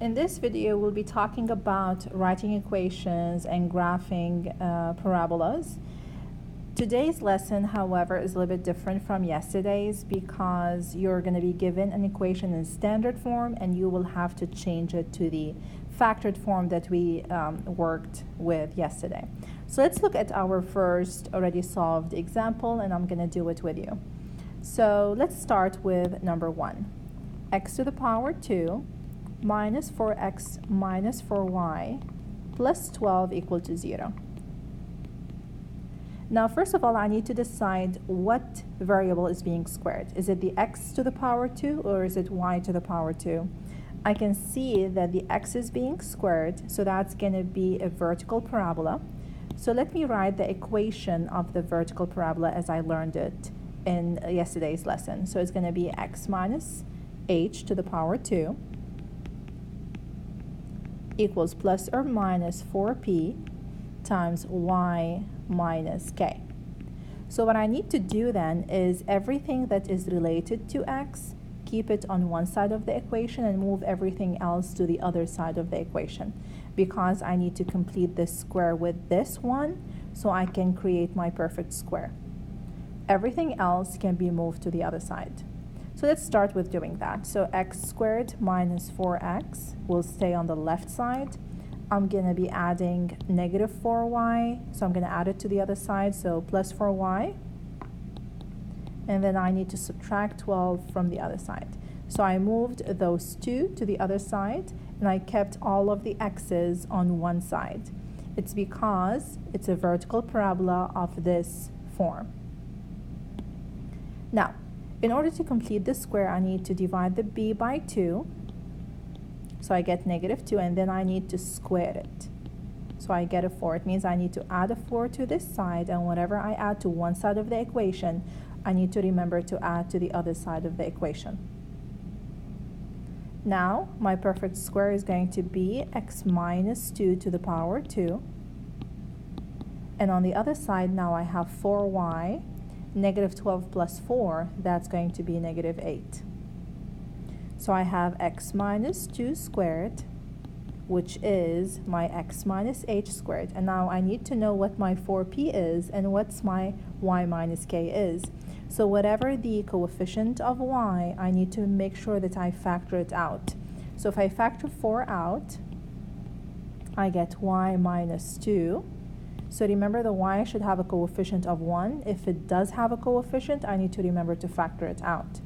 In this video, we'll be talking about writing equations and graphing parabolas. Today's lesson, however, is a little bit different from yesterday's because you're going to be given an equation in standard form and you will have to change it to the factored form that we worked with yesterday. So let's look at our first already solved example, and I'm going to do it with you. So let's start with number 1. X to the power 2 minus 4x minus 4y plus 12 equal to 0. Now, first of all, I need to decide what variable is being squared. Is it the x to the power 2 or is it y to the power 2? I can see that the x is being squared, so that's going to be a vertical parabola. So let me write the equation of the vertical parabola as I learned it in yesterday's lesson. So it's going to be x minus h to the power 2 equals plus or minus 4p times y minus k. So what I need to do then is everything that is related to x, keep it on one side of the equation and move everything else to the other side of the equation, because I need to complete this square with this one so I can create my perfect square. Everything else can be moved to the other side. So let's start with doing that. So x squared minus 4x will stay on the left side. I'm going to be adding negative 4y, so I'm going to add it to the other side, so plus 4y. And then I need to subtract 12 from the other side. So I moved those two to the other side, and I kept all of the x's on one side. It's because it's a vertical parabola of this form. Now, in order to complete the square, I need to divide the b by 2. So I get negative 2, and then I need to square it. So I get a 4. It means I need to add a 4 to this side, and whatever I add to one side of the equation, I need to remember to add to the other side of the equation. Now, my perfect square is going to be x minus 2 to the power 2. And on the other side, now I have 4y. Negative 12 plus 4, that's going to be negative 8. So I have x minus 2 squared, which is my x minus h squared. And now I need to know what my 4p is and what's my y minus k is. So whatever the coefficient of y, I need to make sure that I factor it out. So if I factor 4 out, I get y minus 2. So remember, the y should have a coefficient of 1. If it does have a coefficient, I need to remember to factor it out.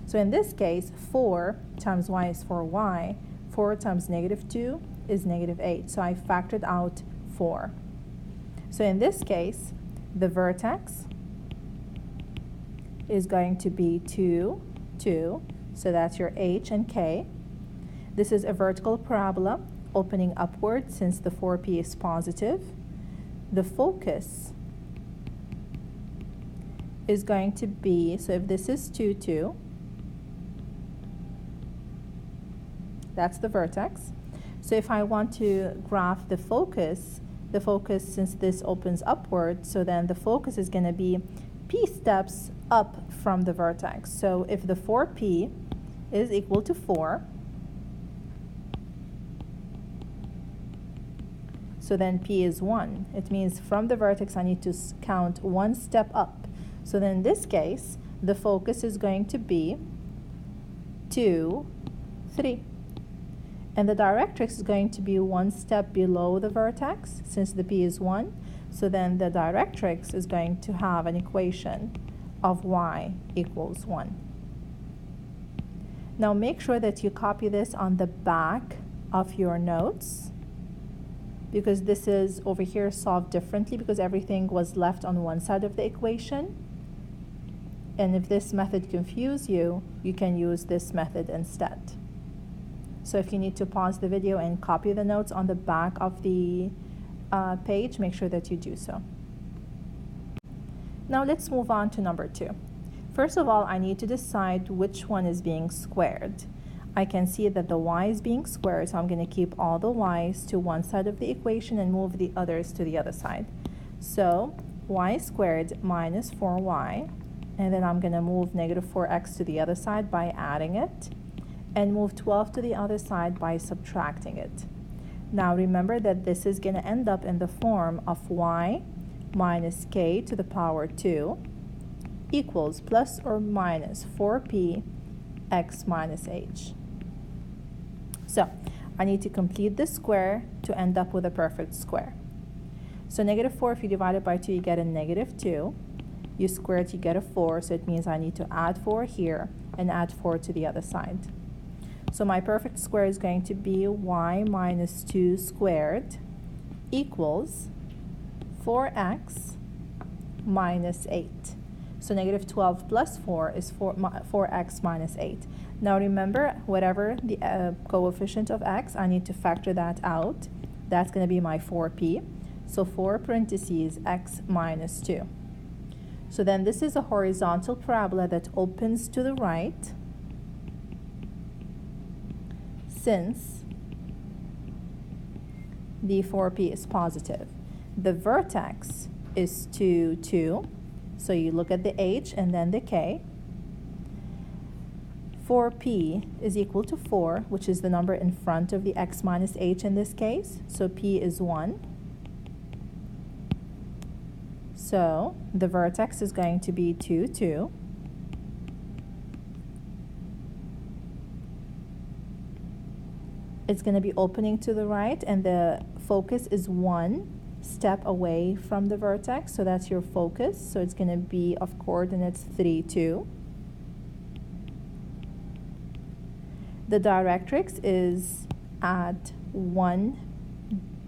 So in this case, 4 times y is 4y. 4 times negative 2 is negative 8. So I factored out 4. So in this case, the vertex is going to be 2, 2. So that's your h and k. This is a vertical parabola opening upward since the 4p is positive. The focus is going to be, so if this is 2, 2, that's the vertex. So if I want to graph the focus, since this opens upward, so then the focus is going to be p steps up from the vertex. So if the 4p is equal to 4, so then p is 1. It means from the vertex I need to count one step up. So then in this case, the focus is going to be 2, 3. And the directrix is going to be one step below the vertex since the p is 1. So then the directrix is going to have an equation of y equals 1. Now make sure that you copy this on the back of your notes, because this is over here solved differently because everything was left on one side of the equation. And if this method confuses you, you can use this method instead. So if you need to pause the video and copy the notes on the back of the page, make sure that you do so. Now let's move on to number 2. First of all, I need to decide which one is being squared. I can see that the y is being squared, so I'm going to keep all the y's to one side of the equation and move the others to the other side. So y squared minus 4y, and then I'm going to move negative 4x to the other side by adding it. and move 12 to the other side by subtracting it. Now remember that this is going to end up in the form of y minus k to the power 2 equals plus or minus 4p x minus h. So I need to complete this square to end up with a perfect square. So negative 4, if you divide it by 2, you get a negative 2. You square it, you get a 4, so it means I need to add 4 here and add 4 to the other side. So my perfect square is going to be y minus 2 squared equals 4x minus 8. So negative 12 plus 4 is 4x minus 8. Now remember, whatever the coefficient of x, I need to factor that out. That's going to be my 4p. So 4 parentheses x minus 2. So then this is a horizontal parabola that opens to the right, since the 4p is positive. The vertex is 2, 2. So you look at the h and then the k. 4p is equal to 4, which is the number in front of the x minus h in this case. So p is 1. So the vertex is going to be 2, 2. It's going to be opening to the right, and the focus is 1 step away from the vertex. So that's your focus. So it's going to be of coordinates 3, 2. The directrix is at 1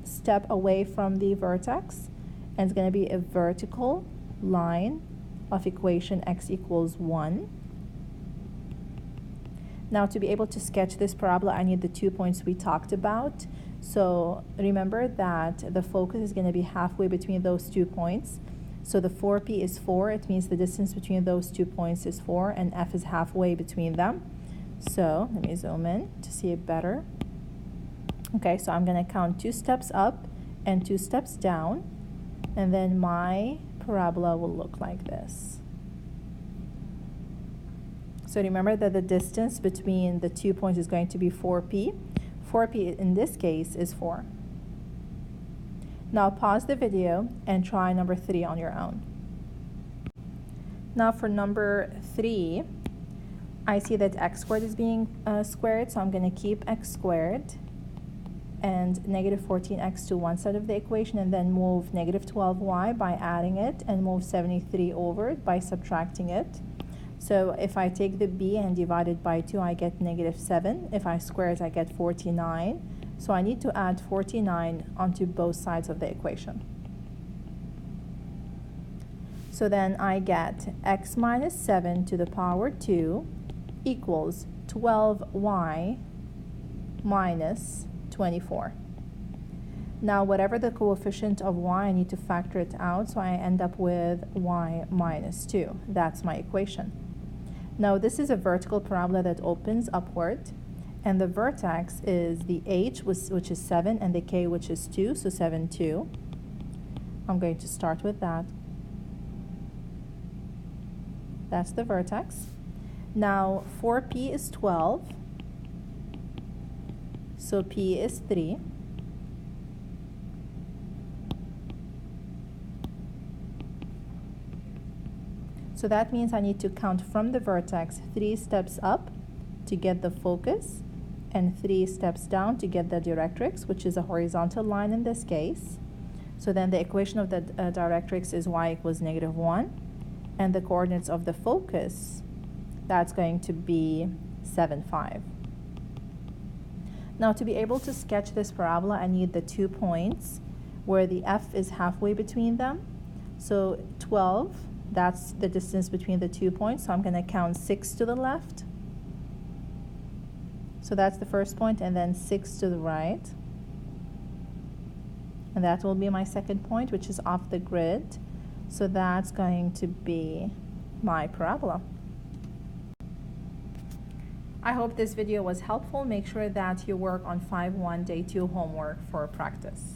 step away from the vertex, and it's going to be a vertical line of equation x equals 1. Now to be able to sketch this parabola, I need the 2 points we talked about. So remember that the focus is going to be halfway between those 2 points. So the 4p is 4. It means the distance between those 2 points is 4, and f is halfway between them. So let me zoom in to see it better. Okay, so I'm going to count 2 steps up and 2 steps down, and then my parabola will look like this. So remember that the distance between the 2 points is going to be 4p. 4p in this case is 4. Now pause the video and try number 3 on your own. Now for number 3, I see that x squared is being squared, so I'm going to keep x squared and negative 14x to one side of the equation, and then move negative 12y by adding it, and move 73 over it by subtracting it. So if I take the b and divide it by 2, I get negative 7. If I square it, I get 49. So I need to add 49 onto both sides of the equation. So then I get x minus 7 to the power 2 equals 12y minus 24. Now whatever the coefficient of y, I need to factor it out, so I end up with y minus 2. That's my equation. Now this is a vertical parabola that opens upward, and the vertex is the h, which is 7, and the k, which is 2, so 7, 2. I'm going to start with that. That's the vertex. Now 4p is 12, so p is 3. So that means I need to count from the vertex 3 steps up to get the focus, and 3 steps down to get the directrix, which is a horizontal line in this case. So then the equation of the directrix is y equals negative 1, and the coordinates of the focus, that's going to be 7, 5. Now to be able to sketch this parabola, I need the 2 points where the f is halfway between them. So 12, that's the distance between the 2 points, so I'm going to count 6 to the left. So that's the first point, and then 6 to the right. And that will be my second point, which is off the grid. So that's going to be my parabola. I hope this video was helpful. Make sure that you work on 5.1 day 2 homework for practice.